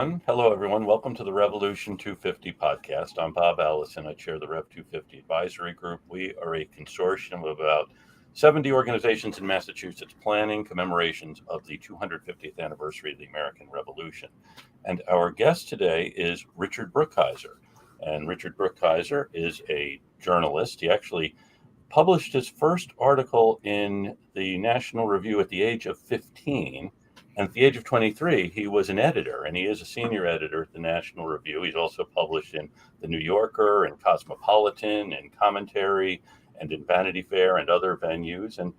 Hello, everyone. Welcome to the Revolution 250 podcast. I'm Bob Allison. I chair the Rev 250 Advisory Group. We are a consortium of about 70 organizations in Massachusetts planning commemorations of the 250th anniversary of the American Revolution. And our guest today is Richard Brookhiser. And Richard Brookhiser is a journalist. He actually published his first article in the National Review at the age of 15. And at the age of 23, he was an editor, and he is a senior editor at the National Review. He's also published in The New Yorker and Cosmopolitan and Commentary and in Vanity Fair and other venues. And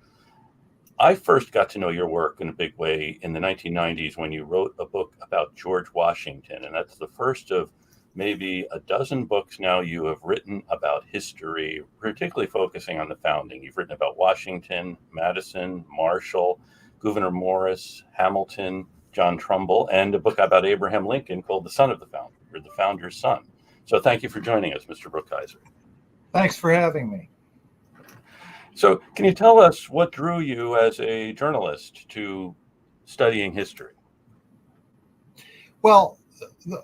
I first got to know your work in a big way in the 1990s when you wrote a book about George Washington. And that's the first of maybe a dozen books now you have written about history, particularly focusing on the founding. You've written about Washington, Madison, Marshall, Gouverneur Morris, Hamilton, John Trumbull, and a book about Abraham Lincoln called The Son of the Founder, or The Founder's Son. So thank you for joining us, Mr. Brookhiser. Thanks for having me. So can you tell us what drew you as a journalist to studying history? Well,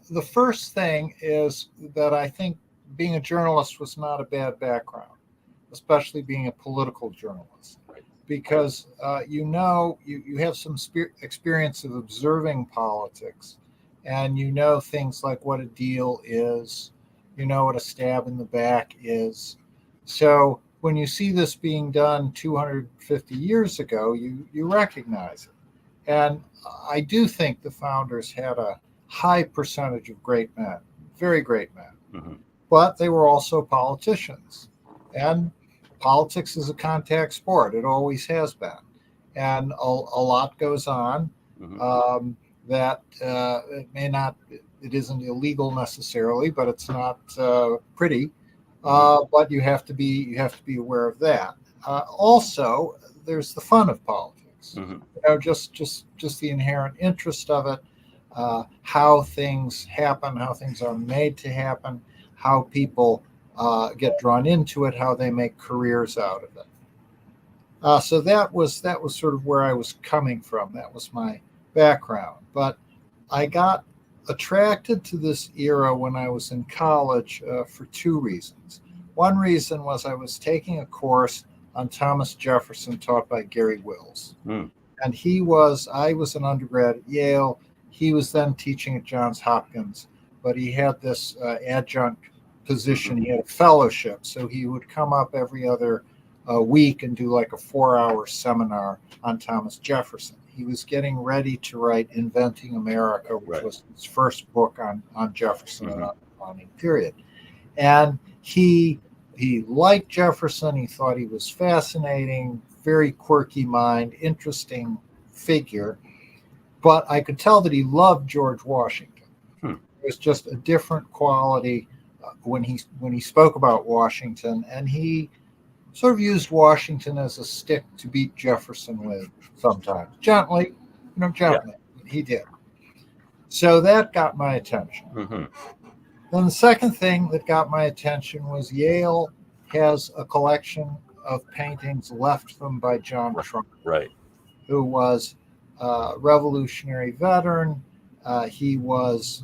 the first thing is that I think being a journalist was not a bad background, especially being a political journalist. Because you have some experience of observing politics, and you know things like what a deal is, you know what a stab in the back is. So when you see this being done 250 years ago, you recognize it. And I do think the founders had a high percentage of great men, very great men, but they were also politicians. And politics is a contact sport. It always has been. And a lot goes on that it isn't illegal necessarily, but it's not pretty. But you have to be aware of that. Also, there's the fun of politics. You know, just the inherent interest of it, how things happen, how things are made to happen, how people get drawn into it, how they make careers out of it. So that was sort of where I was coming from. That was my background. But I got attracted to this era when I was in college for two reasons. One reason was I was taking a course on Thomas Jefferson taught by Gary Wills. And I was an undergrad at Yale. He was then teaching at Johns Hopkins, but he had this adjunct position. He had a fellowship, so he would come up every other week and do like a 4-hour seminar on Thomas Jefferson. He was getting ready to write Inventing America, which was his first book on Jefferson and on the founding period. And he liked Jefferson. He thought he was fascinating, very quirky mind, interesting figure. But I could tell that he loved George Washington. It was just a different quality when he spoke about Washington, and he sort of used Washington as a stick to beat Jefferson with sometimes. Gently. He did. So that got my attention. Then the second thing that got my attention was Yale has a collection of paintings left them by John Trumbull, who was a Revolutionary veteran. He was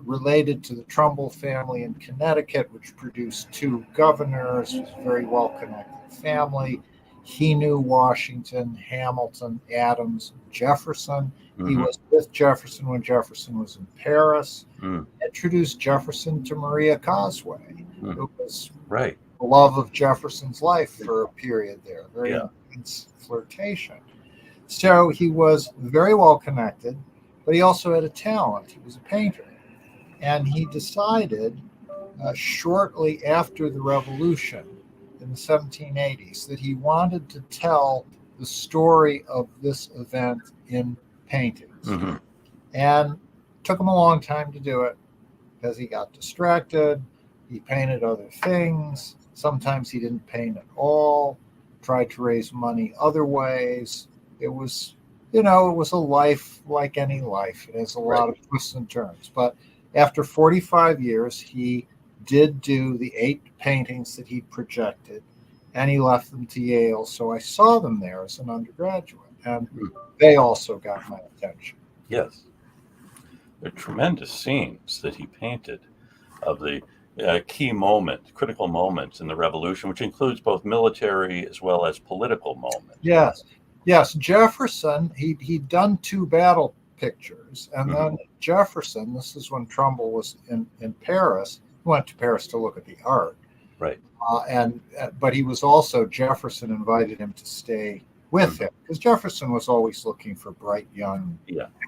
related to the Trumbull family in Connecticut, which produced 2 governors. It was a very well-connected family. He knew Washington, Hamilton, Adams, Jefferson. He was with Jefferson when Jefferson was in Paris. Introduced Jefferson to Maria Cosway, who was the love of Jefferson's life for a period there, very intense flirtation. So he was very well connected, but he also had a talent. He was a painter. And he decided shortly after the Revolution in the 1780s that he wanted to tell the story of this event in paintings. And it took him a long time to do it because he got distracted. He painted other things. Sometimes he didn't paint at all, tried to raise money other ways. It was, it was a life like any life. It has a lot of twists and turns. But after 45 years, he did do the 8 paintings that he projected, and he left them to Yale. So I saw them there as an undergraduate, and they also got my attention. Yes. They're tremendous scenes that he painted of the critical moments in the Revolution, which includes both military as well as political moments. Yes, yes. Jefferson, he'd done 2 battle pictures, and then Jefferson. This is when Trumbull was in Paris. He went to Paris to look at the art, Right. But he was also, Jefferson invited him to stay with him, because Jefferson was always looking for bright young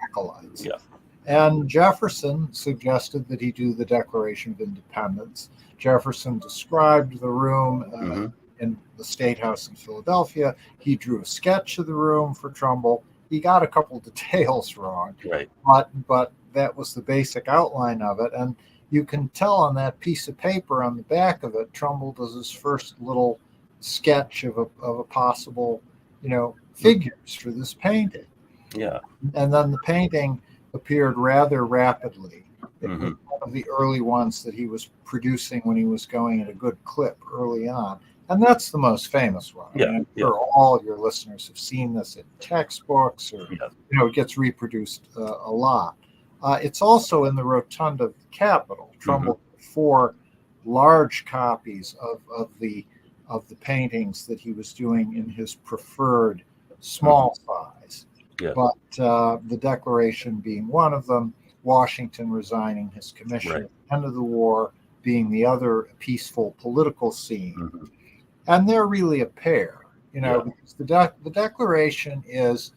acolytes. Yeah. And Jefferson suggested that he do the Declaration of Independence. Jefferson described the room in the State House in Philadelphia. He drew a sketch of the room for Trumbull. He got a couple details wrong, Right. but that was the basic outline of it. And you can tell on that piece of paper on the back of it, Trumbull does his first little sketch of a possible, figures for this painting. Yeah. And then the painting appeared rather rapidly. It was one of the early ones that he was producing when he was going at a good clip early on. And that's the most famous one. Yeah. I'm sure all of your listeners have seen this in textbooks, or it gets reproduced a lot. It's also in the rotunda of the Capitol. Trumbull 4 large copies of the paintings that he was doing in his preferred small size. Yeah. But the Declaration being one of them, Washington resigning his commission at the end of the war being the other peaceful political scene. And they're really a pair, because the Declaration is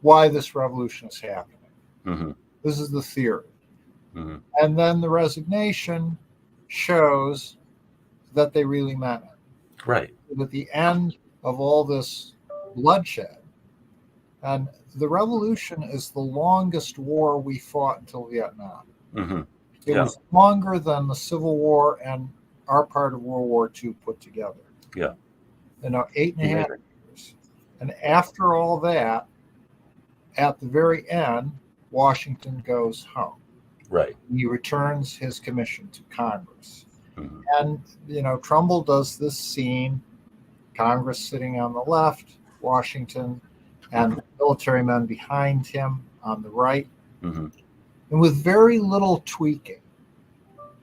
why this revolution is happening. This is the theory. And then the resignation shows that they really meant it. Right. At the end of all this bloodshed, and the Revolution is the longest war we fought until Vietnam. It was longer than the Civil War and our part of World War II put together. Yeah. 8.5 years. And after all that, at the very end, Washington goes home. Right. He returns his commission to Congress. And, Trumbull does this scene, Congress sitting on the left, Washington and military men behind him on the right. And with very little tweaking.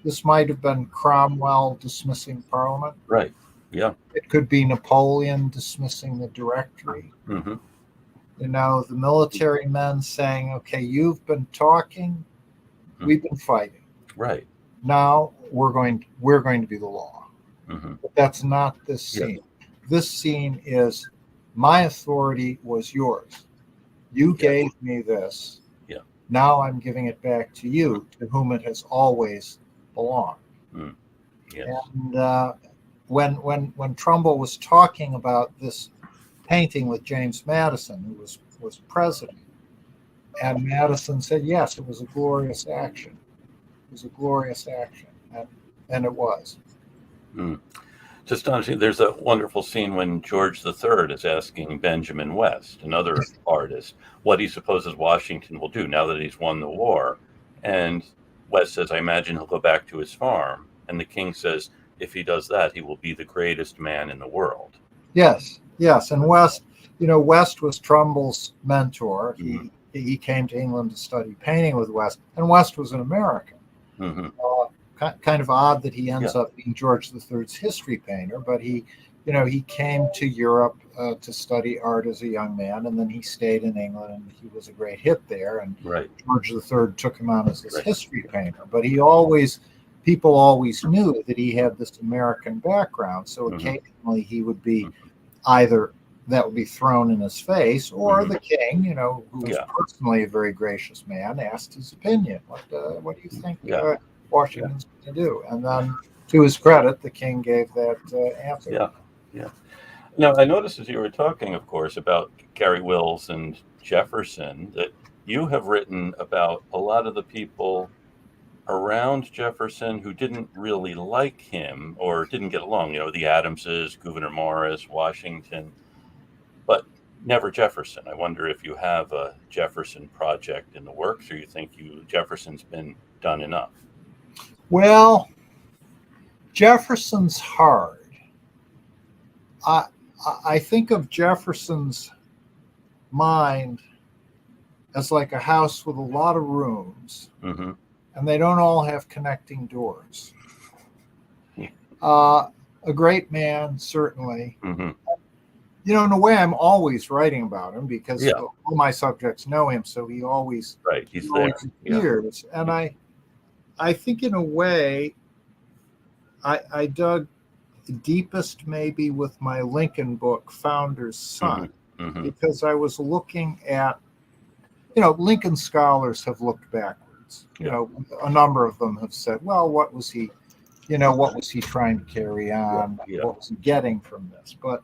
This might have been Cromwell dismissing Parliament. Right. Yeah. It could be Napoleon dismissing the Directory. The military men saying, okay, you've been talking, we've been fighting. Right. Now we're going to be the law. But that's not this scene. This scene is, my authority was yours. You gave me this. Now I'm giving it back to you, to whom it has always belonged. And when Trumbull was talking about this painting with James Madison, who was president, and Madison said, yes, it was a glorious action. It was a glorious action. And it was. Just honestly, there's a wonderful scene when George III is asking Benjamin West, another artist, what he supposes Washington will do now that he's won the war. And West says, I imagine he'll go back to his farm. And the king says, if he does that, he will be the greatest man in the world. Yes. And West was Trumbull's mentor. He came to England to study painting with West, and West was an American. Kind of odd that he ends up being George III's history painter, but he came to Europe to study art as a young man, and then he stayed in England, and he was a great hit there. And George III took him on as his history painter, but people always knew that he had this American background. So occasionally he would be either that would be thrown in his face, or the king, who was personally a very gracious man, asked his opinion. What do you think Washington's going to do? And then, to his credit, the king gave that answer. Now, I noticed as you were talking, of course, about Garry Wills and Jefferson, that you have written about a lot of the people around Jefferson who didn't really like him or didn't get along. The Adamses, Gouverneur Morris, Washington, but never Jefferson. I wonder if you have a Jefferson project in the works, or you think Jefferson's been done enough. Well, Jefferson's hard. I think of Jefferson's mind as like a house with a lot of rooms, Mm-hmm. and they don't all have connecting doors. Yeah. A great man, certainly. Mm-hmm. You know, in a way, I'm always writing about him because Yeah. all my subjects know him, so he always Right. He's there. Yeah. appears. And I think, in a way, I dug deepest maybe with my Lincoln book, Founder's Son, Mm-hmm. because I was looking at, Lincoln scholars have looked backwards. Yeah. A number of them have said, well, what was he trying to carry on? Yeah. What was he getting from this? But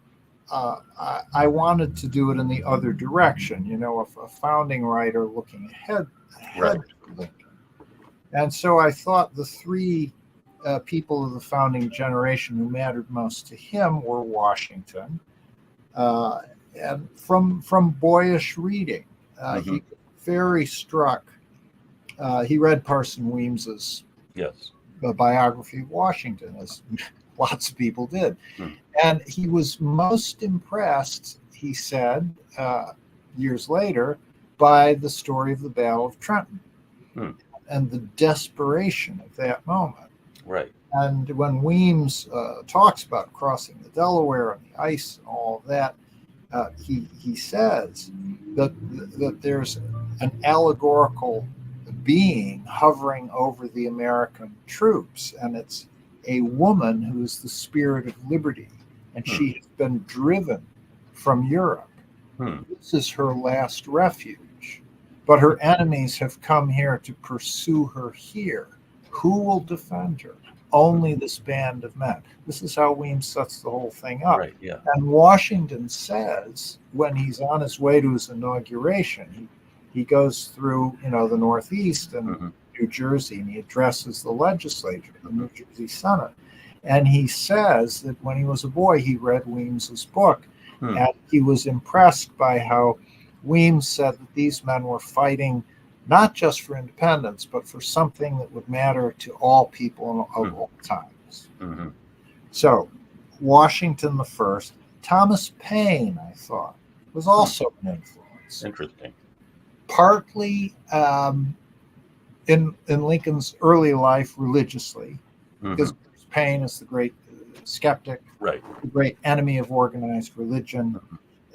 I wanted to do it in the other direction, a founding writer looking ahead Right. to Lincoln. And so I thought the three people of the founding generation who mattered most to him were Washington, and from boyish reading, Mm-hmm. he was very struck. He read Parson Weems's Yes. biography of Washington, as lots of people did, and he was most impressed, he said, years later, by the story of the Battle of Trenton and the desperation of that moment. Right. And when Weems talks about crossing the Delaware and the ice and all of that, he says that there's an allegorical being hovering over the American troops, and it's a woman who is the spirit of liberty, and she has been driven from Europe. This is her last refuge, but her enemies have come here to pursue her here. Who will defend her? Only this band of men. This is how Weems sets the whole thing up. Right. Yeah. And Washington says, when he's on his way to his inauguration, he goes through, the Northeast and New Jersey, and he addresses the legislature, the New Jersey Senate. And he says that when he was a boy, he read Weems's book, and he was impressed by how Weems said that these men were fighting not just for independence, but for something that would matter to all people of all times. Mm-hmm. So, Washington the First, Thomas Paine, I thought, was also an influence. Interesting. Partly in Lincoln's early life religiously, because Paine is the great skeptic, right, the great enemy of organized religion.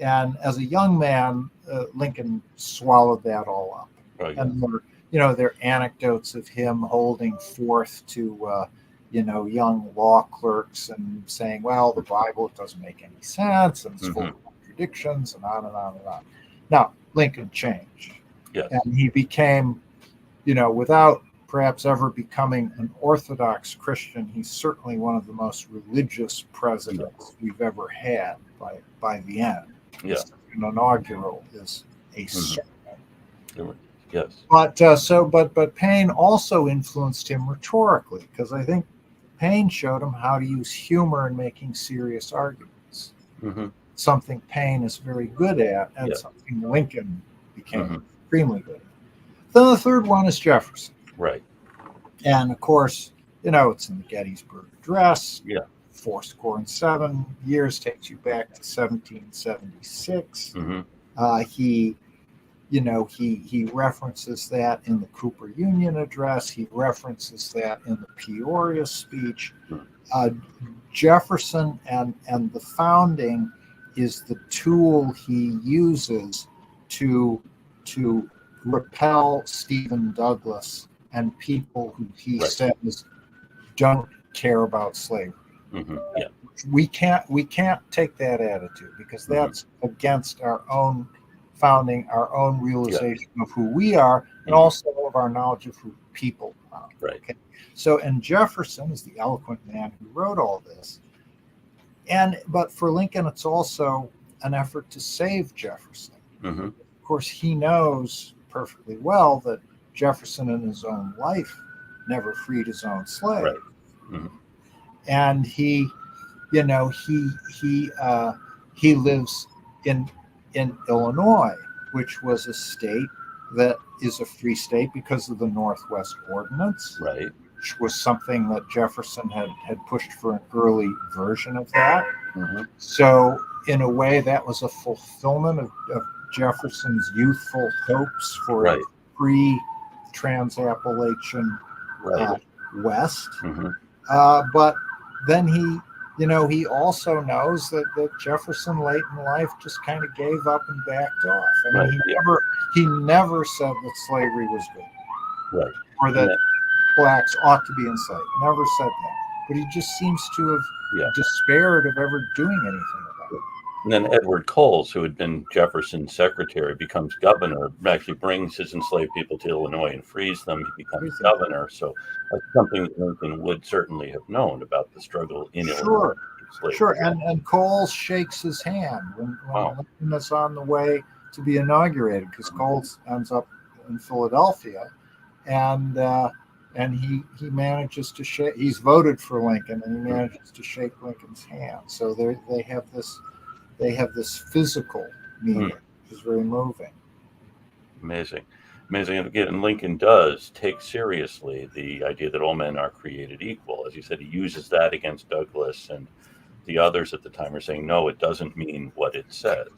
And as a young man, Lincoln swallowed that all up. Right. And there are anecdotes of him holding forth to, young law clerks and saying, well, the Bible doesn't make any sense, and it's full of contradictions, and on and on and on. Now, Lincoln changed. Yes. And he became, without perhaps ever becoming an Orthodox Christian, he's certainly one of the most religious presidents we've ever had by the end. Yeah. An inaugural is a sermon. Yes. But Paine also influenced him rhetorically, because I think Paine showed him how to use humor in making serious arguments. Something Paine is very good at, and something Lincoln became extremely good at. Then the third one is Jefferson. Right. And of course, it's in the Gettysburg Address. Yeah. 7 years takes you back to 1776. He references that in the Cooper Union Address. He references that in the Peoria speech. Jefferson and the founding is the tool he uses to repel Stephen Douglas and people who he says don't care about slavery. Yeah. We can't take that attitude, because that's against our own founding, our own realization of who we are, and also of our knowledge of who people are. Right. Okay? So, and Jefferson is the eloquent man who wrote all this. But for Lincoln, it's also an effort to save Jefferson. Of course, he knows perfectly well that Jefferson in his own life never freed his own slave. Right. And he lives in Illinois, which was a state that is a free state because of the Northwest Ordinance, Right. which was something that Jefferson had pushed for an early version of that. So in a way, that was a fulfillment of Jefferson's youthful hopes for Right. a free trans-Appalachian Right. West. Mm-hmm. But then he also knows that Jefferson late in life just kind of gave up and backed off. I mean, Right. he never said that slavery was good Right. or that blacks ought to be enslaved. Never said that. But he just seems to have despaired of ever doing anything about it. And then Edward Coles, who had been Jefferson's secretary, becomes governor, actually brings his enslaved people to Illinois and frees them. He becomes governor. So that's something that Lincoln would certainly have known about the struggle in Illinois. Sure. And Coles shakes his hand when Lincoln is on the way to be inaugurated, because Coles ends up in Philadelphia, and he manages to shake. He's voted for Lincoln, and he manages to shake Lincoln's hand. So they have this physical meeting, which is very moving. Amazing. And again, and Lincoln does take seriously the idea that all men are created equal. As you said, he uses that against Douglas, and the others at the time are saying, no, it doesn't mean what it says.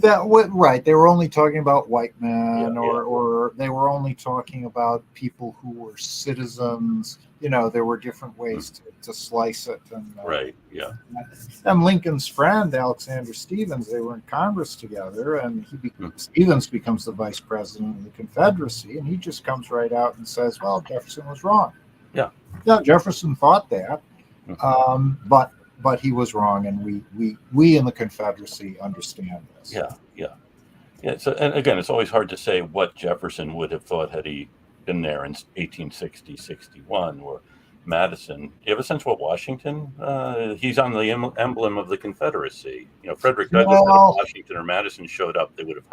Right. They were only talking about white men, or they were only talking about people who were citizens. There were different ways to slice it. And, And Lincoln's friend, Alexander Stephens, they were in Congress together, and Stephens becomes the vice president of the Confederacy, and he just comes right out and says, well, Jefferson was wrong. Yeah, Jefferson thought that, but he was wrong, and we in the Confederacy understand this. Yeah. So, and again, it's always hard to say what Jefferson would have thought had he been there in 1860, 61, or Madison. Do you have a sense what Washington? He's on the emblem of the Confederacy. Frederick Douglass, if Washington or Madison showed up, they would have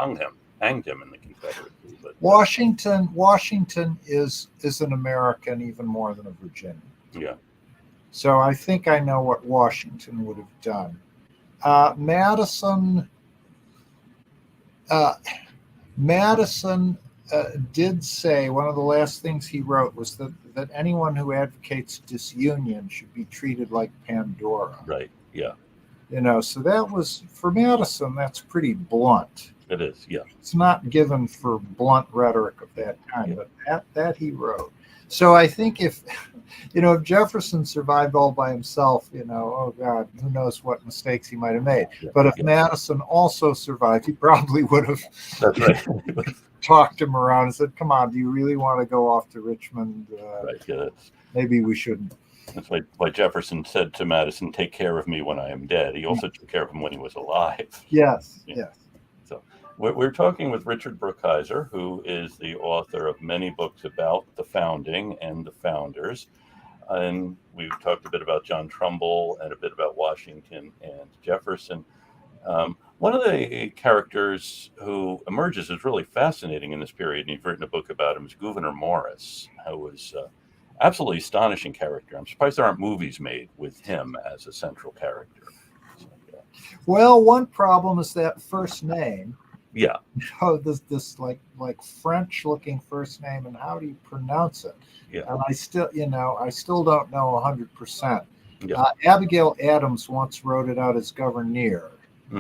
hanged him in the Confederacy. But Washington is an American even more than a Virginian. Yeah. So I think I know what Washington would have done. Madison did say, one of the last things he wrote was that anyone who advocates disunion should be treated like Pandora. Right. Yeah. So that was, for Madison, that's pretty blunt. It is. Yeah. It's not given for blunt rhetoric of that kind, but that he wrote. So I think if Jefferson survived all by himself, oh God, who knows what mistakes he might have made. But if Madison also survived, he probably would have talked him around and said, come on, do you really want to go off to Richmond? Maybe we shouldn't. That's why Jefferson said to Madison, take care of me when I am dead. He also took care of him when he was alive. Yes. So we're talking with Richard Brookhiser, who is the author of many books about the founding and the founders. And we've talked a bit about John Trumbull and a bit about Washington and Jefferson. One of the characters who emerges as really fascinating in this period, and you've written a book about him, is Gouverneur Morris, who was absolutely astonishing character. I'm surprised there aren't movies made with him as a central character. So, Well, one problem is that first name. Yeah. This like French-looking first name, and how do you pronounce it? Yeah. And I still don't know 100%. Yeah. Abigail Adams once wrote it out as Gouverneur.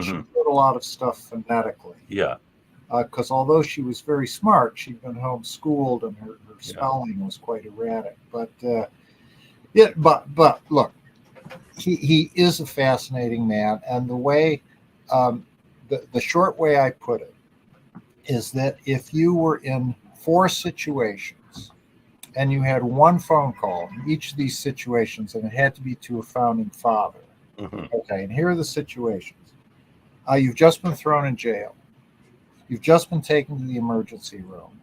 She wrote a lot of stuff phonetically. Yeah. Because although she was very smart, she'd been homeschooled, and her spelling was quite erratic. But but look, he is a fascinating man, and the way the short way I put it is that if you were in 4 situations and you had one phone call in each of these situations, and it had to be to a founding father. Okay, and here are the situations. You've just been thrown in jail. You've just been taken to the emergency room.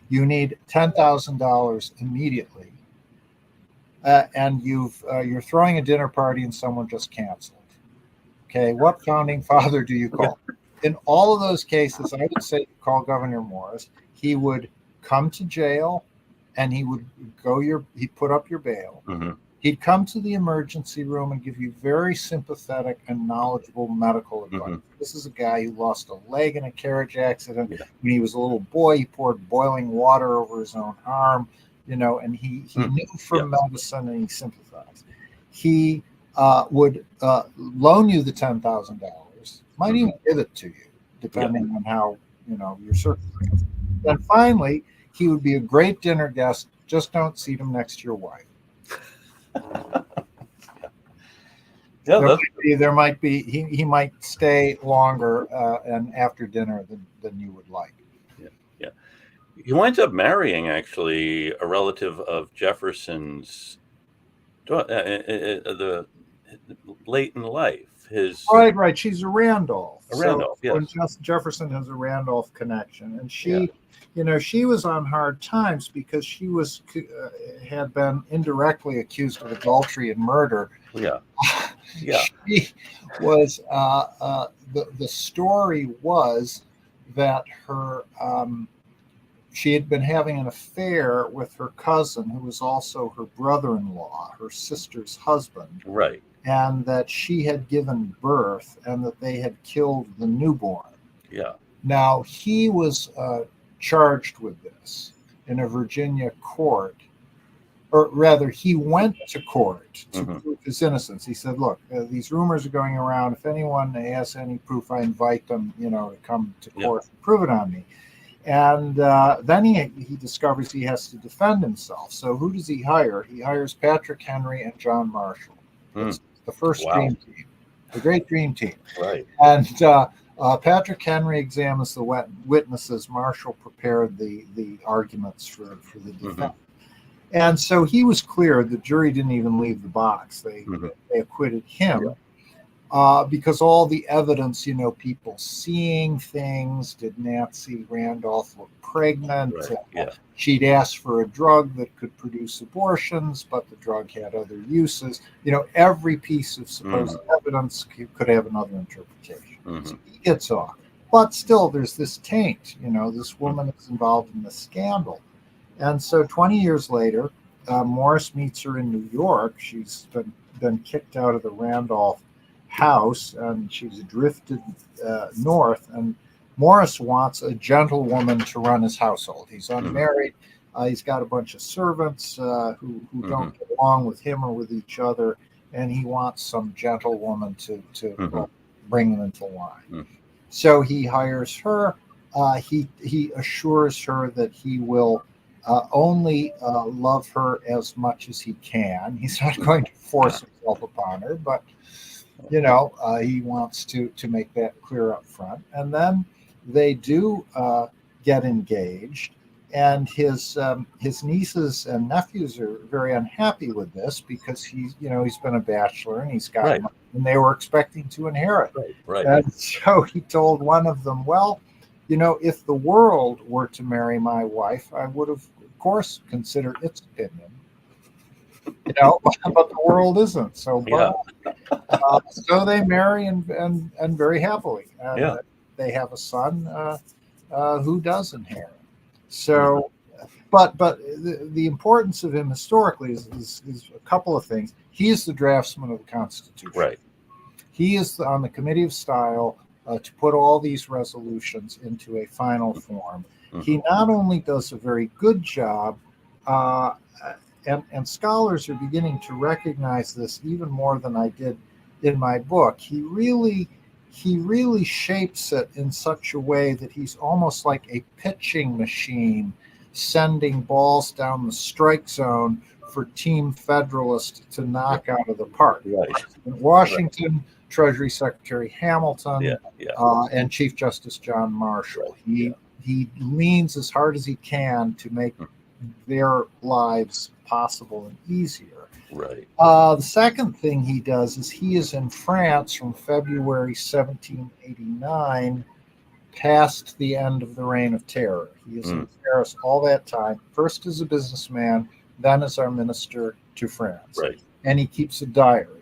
You need $10,000 immediately, and you're throwing a dinner party and someone just canceled. Okay, what founding father do you call? In all of those cases, I would say call Gouverneur Morris. He would come to jail, and he would he'd put up your bail. He'd come to the emergency room and give you very sympathetic and knowledgeable medical advice. This is a guy who lost a leg in a carriage accident. When he was a little boy, he poured boiling water over his own arm, and he knew from medicine, and he sympathized. He would loan you the $10,000, might even give it to you, depending on how, your circumstances. Then finally, he would be a great dinner guest. Just don't seat him next to your wife. Yeah, There might be he might stay longer and after dinner than you would like. Yeah. He winds up marrying actually a relative of Jefferson's, the late in life. His Right. She's a Randolph. Randolph, yes. When Jefferson has a Randolph connection, and she, she was on hard times because she had been indirectly accused of adultery and murder. Yeah. She was. The story was that her. She had been having an affair with her cousin, who was also her brother-in-law, her sister's husband. Right. And that she had given birth and that they had killed the newborn. Yeah. Now, he was charged with this in a Virginia court, or rather, he went to court to prove his innocence. He said, look, these rumors are going around. If anyone has any proof, I invite them, to come to court and prove it on me. And then he discovers he has to defend himself. So who does he hire? He hires Patrick Henry and John Marshall. It's the first dream team, the great dream team. Right. And Patrick Henry examines the witnesses. Marshall prepared the arguments for the defense. And so he was clear. The jury didn't even leave the box. They acquitted him. Because all the evidence, people seeing things. Did Nancy Randolph look pregnant? Right. She'd asked for a drug that could produce abortions, but the drug had other uses. Every piece of supposed evidence could have another interpretation. So he gets off. But still, there's this taint. This woman is involved in the scandal. And so 20 years later, Morris meets her in New York. She's been kicked out of the Randolph house, and she's drifted north, and Morris wants a gentlewoman to run his household. He's unmarried. He's got a bunch of servants who don't get along with him or with each other, and he wants some gentlewoman to bring them into line. So he hires her. He assures her that he will only love her as much as he can. He's not going to force himself upon her, but he wants to make that clear up front. And then they do get engaged, and his nieces and nephews are very unhappy with this because he's been a bachelor and he's got money, and they were expecting to inherit. Right. And so he told one of them, well, if the world were to marry my wife, I would have, of course, considered its opinion. But the world isn't. So, so they marry and very happily. And they have a son who does inherit. So, but the importance of him historically is a couple of things. He is the draftsman of the Constitution. Right. He is on the Committee of Style to put all these resolutions into a final form. He not only does a very good job, and scholars are beginning to recognize this even more than I did in my book. He really shapes it in such a way that he's almost like a pitching machine, sending balls down the strike zone for Team Federalist to knock out of the park. Right. In Washington, Treasury Secretary Hamilton and Chief Justice John Marshall. He leans as hard as he can to make their lives possible and easier. Right. The second thing he does is he is in France from February 1789 past the end of the Reign of Terror. He is in Paris all that time, first as a businessman, then as our minister to France. Right. And he keeps a diary.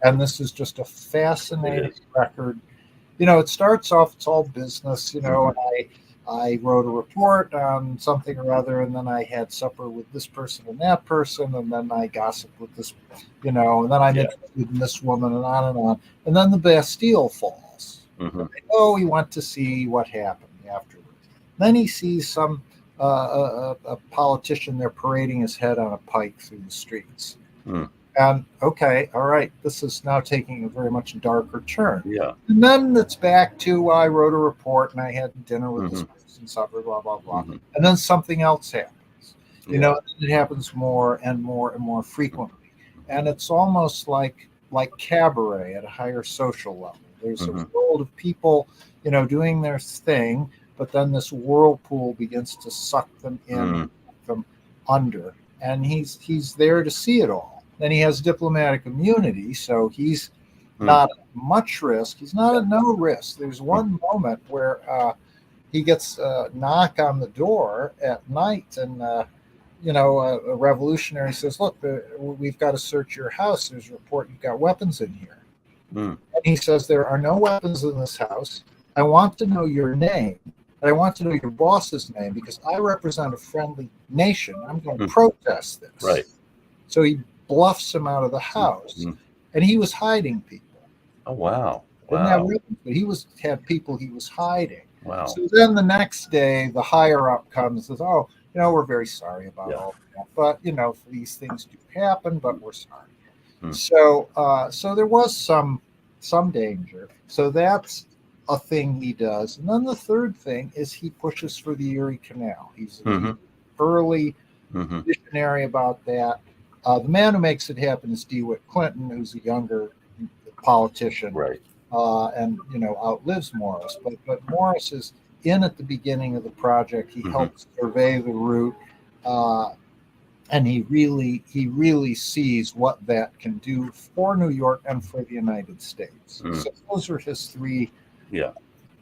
And this is just a fascinating record. It starts off, it's all business, and I wrote a report on something or other, and then I had supper with this person and that person, and then I gossiped with this, and then I'm interested in this woman, and on and on. And then the Bastille falls. He went to see what happened afterwards. Then he sees some a politician there parading his head on a pike through the streets. And okay, all right, this is now taking a very much darker turn. Yeah. And then it's back to I wrote a report and I had dinner with this Mhm. person, supper, blah, blah, blah. Mhm. And then something else happens. You Yeah. know, it happens more and more and more frequently. And it's almost like cabaret at a higher social level. There's a Mhm. world of people, you know, doing their thing, but then this whirlpool begins to suck them in, Mm. suck them under. And he's there to see it all. Then he has diplomatic immunity, so he's not at much risk. He's not at no risk. There's one moment where he gets a knock on the door at night, and a revolutionary says, "Look, we've got to search your house. There's a report you've got weapons in here." Mm. And he says, "There are no weapons in this house. I want to know your name. And I want to know your boss's name because I represent a friendly nation. I'm going to protest this." Right. So he bluffs him out of the house, Mhm. and he was hiding people. Oh, wow. Didn't have Wow. weapons, but he had people he was hiding. Wow. So then the next day, the higher up comes and says, "Oh, we're very sorry about Yeah. all that, but these things do happen, but we're sorry." Hmm. So there was some danger. So that's a thing he does. And then the third thing is he pushes for the Erie Canal. He's an early visionary about that. The man who makes it happen is DeWitt Clinton, who's a younger politician, Right. and outlives Morris. But Morris is in at the beginning of the project. He helps survey the route, and he really sees what that can do for New York and for the United States. So those are his three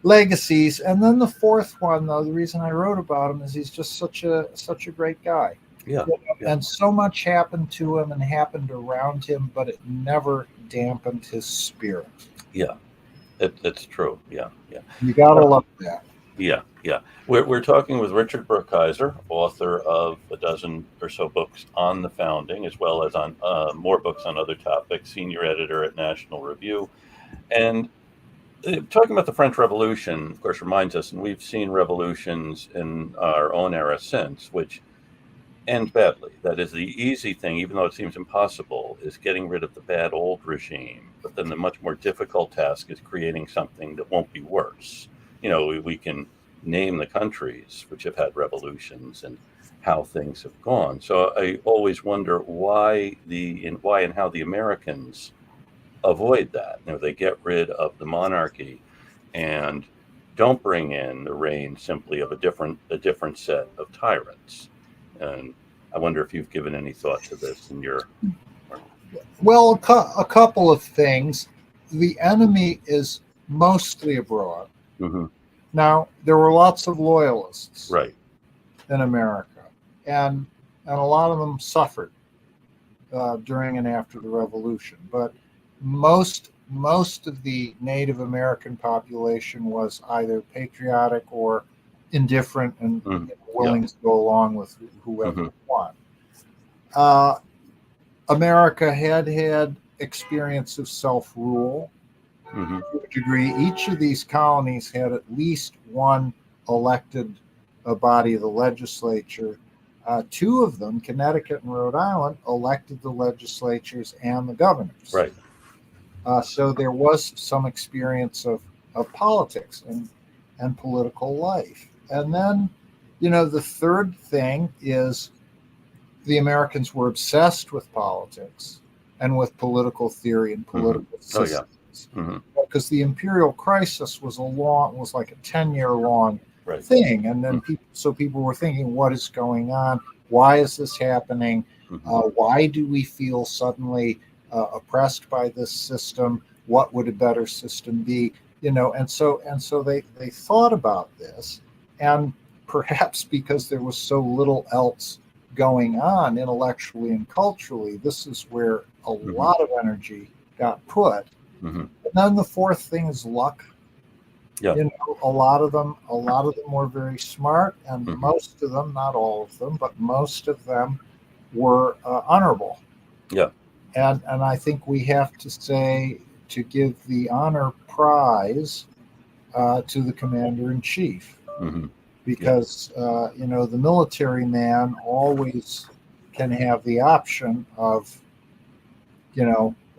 legacies. And then the fourth one, though, the reason I wrote about him is he's just such a great guy. Yeah. And so much happened to him and happened around him, but it never dampened his spirit. Yeah. It's true. Yeah. Yeah. You gotta love that. Yeah. Yeah. We're talking with Richard Brookhiser, author of a dozen or so books on the founding, as well as on more books on other topics, senior editor at National Review. And talking about the French Revolution, of course, reminds us, and we've seen revolutions in our own era since, which end badly. That is the easy thing, even though it seems impossible, is getting rid of the bad old regime. But then the much more difficult task is creating something that won't be worse. We can name the countries which have had revolutions and how things have gone. So I always wonder why and how the Americans avoid that. They get rid of the monarchy and don't bring in the reign simply of a different set of tyrants. And I wonder if you've given any thought to this in your. Well, a couple of things. The enemy is mostly abroad. Mm-hmm. Now, there were lots of loyalists Right. in America, and a lot of them suffered during and after the Revolution. But most of the Native American population was either patriotic or indifferent and willing to go along with whoever won. America had experience of self-rule to a degree. Each of these colonies had at least one elected body of the legislature. Two of them, Connecticut and Rhode Island, elected the legislatures and the governors. Right. So there was some experience of politics and political life. And then, the third thing is the Americans were obsessed with politics and with political theory and political systems. Because the imperial crisis was like a 10-year long thing. And then people were thinking, what is going on? Why is this happening? Why do we feel suddenly oppressed by this system? What would a better system be? And so they thought about this, and perhaps because there was so little else going on intellectually and culturally, this is where a lot of energy got put. And then the fourth thing is luck. Yeah. A lot of them were very smart, and most of them, not all of them, but most of them were honorable. Yeah. And I think we have to give the honor prize to the commander-in-chief, because the military man always can have the option of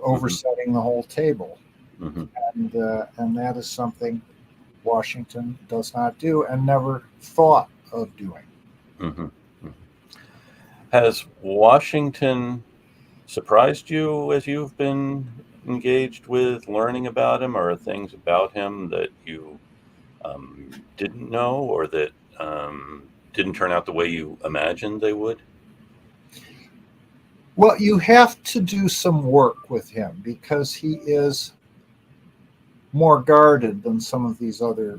oversetting the whole table. Mm-hmm. And that is something Washington does not do and never thought of doing. Mm-hmm. Has Washington surprised you as you've been engaged with learning about him, or are things about him that you didn't know, or that didn't turn out the way you imagined they would? Well, you have to do some work with him because he is more guarded than some of these other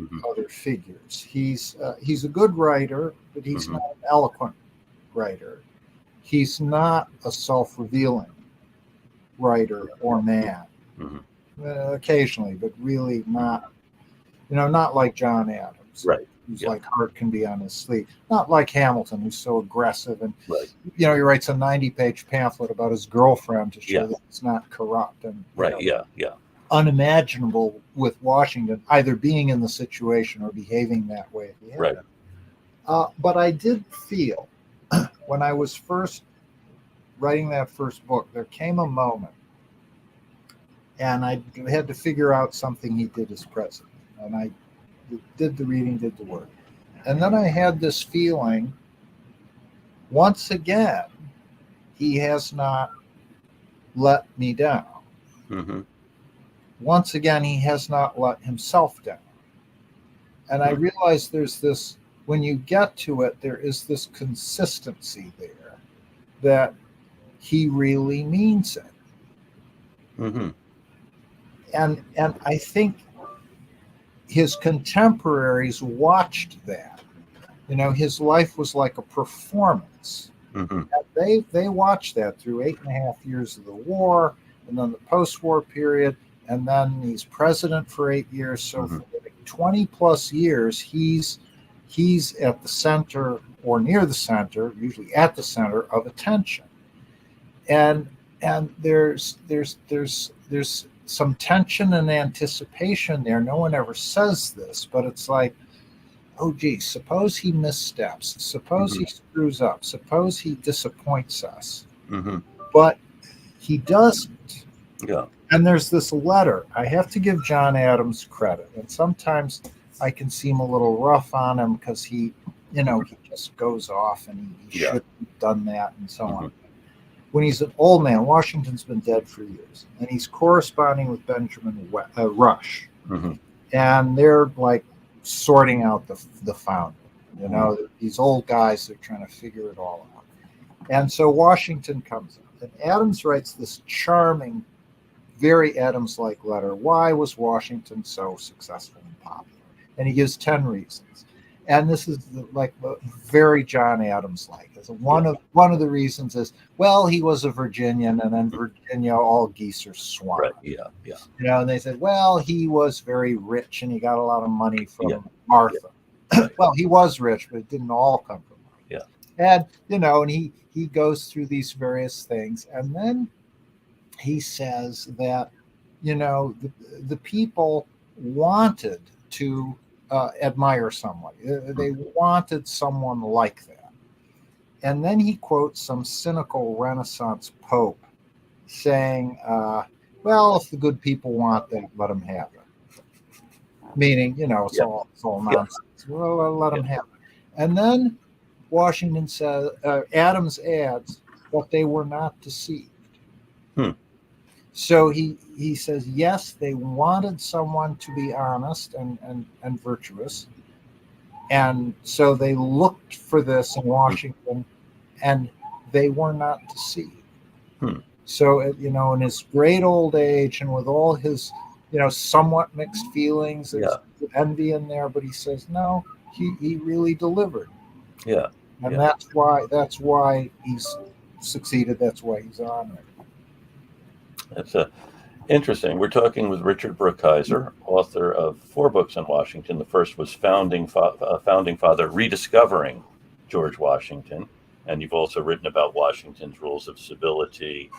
figures. He's a good writer, but he's not an eloquent writer. He's not a self-revealing writer or man. Occasionally, but really not. Not like John Adams, right? Who's like heart can be on his sleeve. Not like Hamilton, who's so aggressive and right. He writes a 90-page pamphlet about his girlfriend to show that he's not corrupt and unimaginable with Washington either being in the situation or behaving that way if he had right. But I did feel when I was first writing that first book, there came a moment, and I had to figure out something he did as president, and I did the reading, did the work, and then I had this feeling. Once again, he has not let me down. Once again, he has not let himself down. And I realized there's this, when you get to it, there is this consistency there that he really means it. And I think his contemporaries watched that. His life was like a performance. They watched that through 8.5 years of the war, and then the post-war period, and then he's president for 8 years. So for 20 plus years, he's at the center or near the center, usually at the center of attention. And there's some tension and anticipation there. No one ever says this, but it's like, oh, gee, suppose he missteps. Suppose he screws up. Suppose he disappoints us. But he doesn't. Yeah. And there's this letter. I have to give John Adams credit. And sometimes I can seem a little rough on him because he just goes off and he shouldn't have done that and so on. When he's an old man, Washington's been dead for years, and he's corresponding with Benjamin Rush. And they're like sorting out the founder. These old guys are trying to figure it all out. And so Washington comes up, and Adams writes this charming, very Adams-like letter. Why was Washington so successful and popular? And he gives 10 reasons. And this is very John Adams-like. One of the reasons is, well, he was a Virginian, and in Virginia, all geese are swine. Right. Yeah. And they said, well, he was very rich, and he got a lot of money from Martha. Well, he was rich, but it didn't all come from Martha. And and he goes through these various things, and then he says that the people wanted to admire someone. They wanted someone like that. And then he quotes some cynical Renaissance pope saying, well, if the good people want that, let them have it. Meaning, it's all nonsense. Well, let them have it. And then Washington says, Adams adds, but they were not deceived. So he says, yes, they wanted someone to be honest and virtuous. And so they looked for this in Washington, and they were not deceived. So, in his great old age and with all his, somewhat mixed feelings, there's envy in there, but he says, no, he really delivered. And that's why he's succeeded. That's why he's honored. That's interesting. We're talking with Richard Brookhiser, author of 4 books on Washington. The first was Founding Father, Rediscovering George Washington. And you've also written about Washington's rules of civility,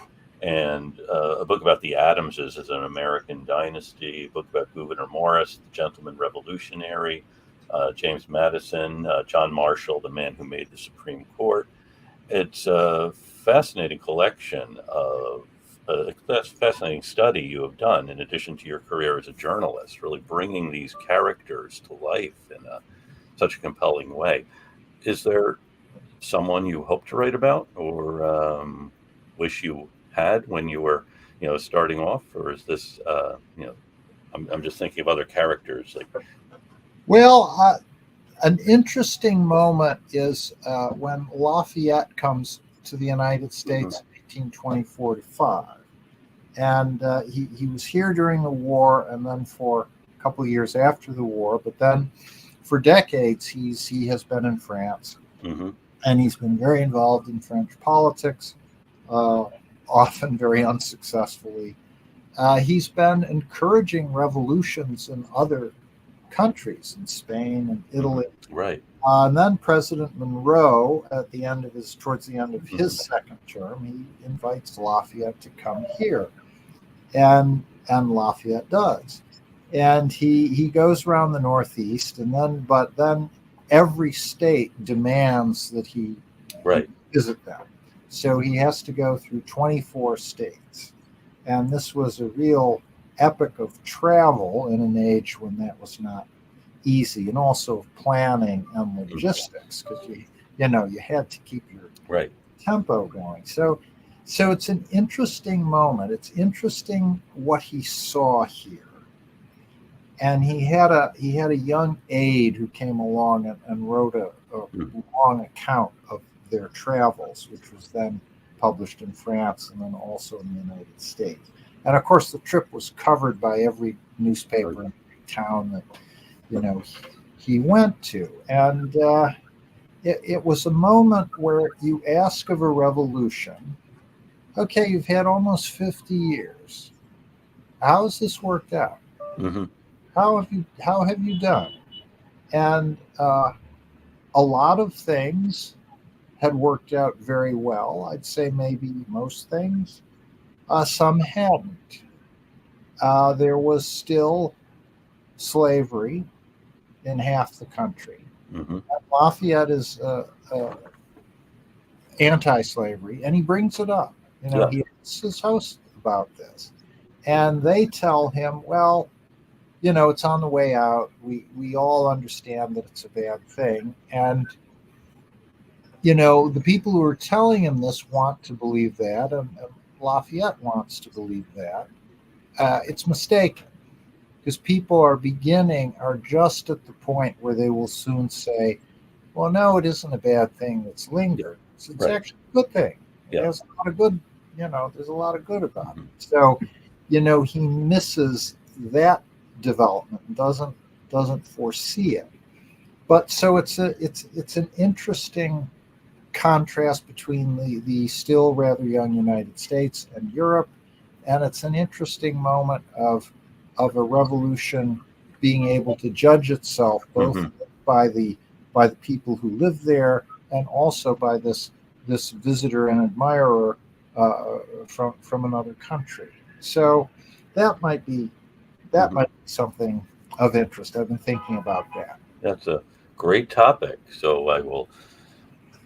and a book about the Adamses as an American dynasty, a book about Gouverneur Morris, the gentleman revolutionary, James Madison, John Marshall, the man who made the Supreme Court. It's a fascinating collection of that's a fascinating study you have done in addition to your career as a journalist, really bringing these characters to life in such a compelling way. Is there someone you hope to write about or wish you had when you were, starting off? Or is this, I'm just thinking of other characters. Well, an interesting moment is when Lafayette comes to the United States in 1824-5. And he was here during the war and then for a couple of years after the war. But then for decades, he has been in France. And he's been very involved in French politics, often very unsuccessfully. He's been encouraging revolutions in other countries, in Spain and Italy. Right. And then President Monroe, towards the end of his second term, he invites Lafayette to come here, and Lafayette does, and he goes around the Northeast, but then every state demands that he visit them, so he has to go through 24 states, and this was a real epic of travel in an age when that was not easy, and also planning and logistics, because you had to keep your tempo going. So it's an interesting moment. It's interesting what he saw here, and he had a young aide who came along and wrote a long account of their travels, which was then published in France and then also in the United States. And of course, the trip was covered by every newspaper in every town that he went to, and it was a moment where you ask of a revolution, okay, you've had almost 50 years. How has this worked out? How have you done? And a lot of things had worked out very well. I'd say maybe most things. Some hadn't. There was still slavery in half the country. Lafayette is anti-slavery, and he brings it up. He asks his host about this, and they tell him, well, it's on the way out. We all understand that it's a bad thing, and the people who are telling him this want to believe that, and Lafayette wants to believe that. It's mistaken, because people are just at the point where they will soon say, well, no, it isn't a bad thing that's lingered. It's actually a good thing. There's a lot of good, there's a lot of good about it. So, he misses that development and doesn't foresee it. But so it's an interesting contrast between the still rather young United States and Europe, and it's an interesting moment of a revolution being able to judge itself both by the people who live there and also by this visitor and admirer from another country. So that might be something of interest. I've been thinking about that. That's a great topic. So I will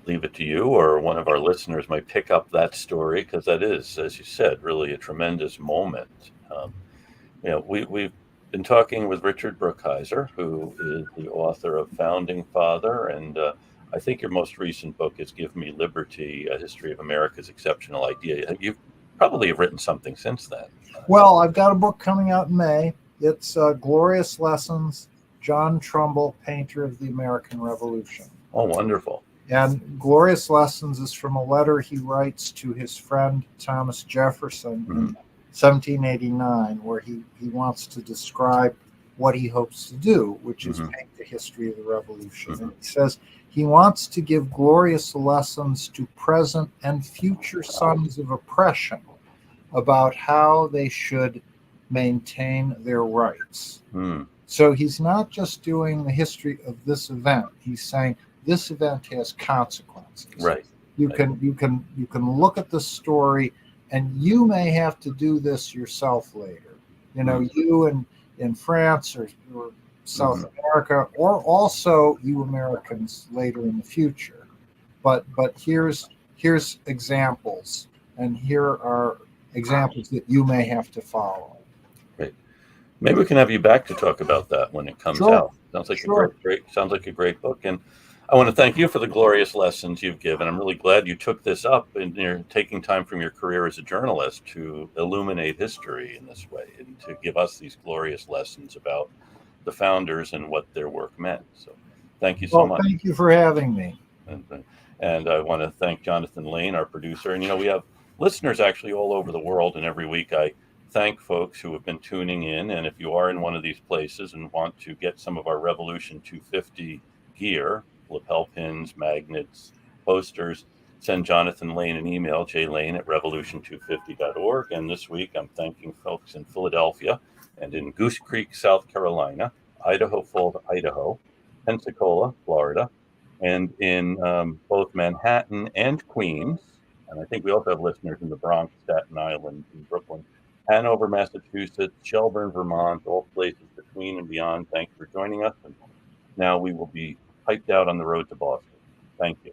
leave it to you, or one of our listeners might pick up that story, because that is, as you said, really a tremendous moment. We've been talking with Richard Brookhiser, who is the author of Founding Father, and I think your most recent book is Give Me Liberty, A History of America's Exceptional Idea. You probably have written something since then. Well, I've got a book coming out in May. It's Glorious Lessons, John Trumbull, Painter of the American Revolution. Oh, wonderful. And Glorious Lessons is from a letter he writes to his friend Thomas Jefferson in 1789, where he wants to describe what he hopes to do, which is paint the history of the revolution. And he says he wants to give glorious lessons to present and future sons of oppression about how they should maintain their rights. So he's not just doing the history of this event. He's saying this event has consequences. Right. You can look at the story, and you may have to do this yourself later. You in France or South America, or also you Americans later in the future. But here's examples, and here are examples that you may have to follow. Great. Maybe we can have you back to talk about that when it comes Sure. out. Sounds like Sure. sounds like a great book. And I want to thank you for the glorious lessons you've given. I'm really glad you took this up and you're taking time from your career as a journalist to illuminate history in this way and to give us these glorious lessons about the founders and what their work meant. So thank you so much. Thank you for having me. And I want to thank Jonathan Lane, our producer. And, we have listeners actually all over the world. And every week I thank folks who have been tuning in. And if you are in one of these places and want to get some of our Revolution 250 gear, lapel pins, magnets, posters, send Jonathan Lane an email, jlane@revolution250.org. And this week I'm thanking folks in Philadelphia and in Goose Creek, South Carolina, Idaho Falls, Idaho, Pensacola, Florida, and in both Manhattan and Queens. And I think we also have listeners in the Bronx, Staten Island, and Brooklyn, Hanover, Massachusetts, Shelburne, Vermont, all places between and beyond. Thanks for joining us. And now we will be hyped out on the road to Boston. Thank you.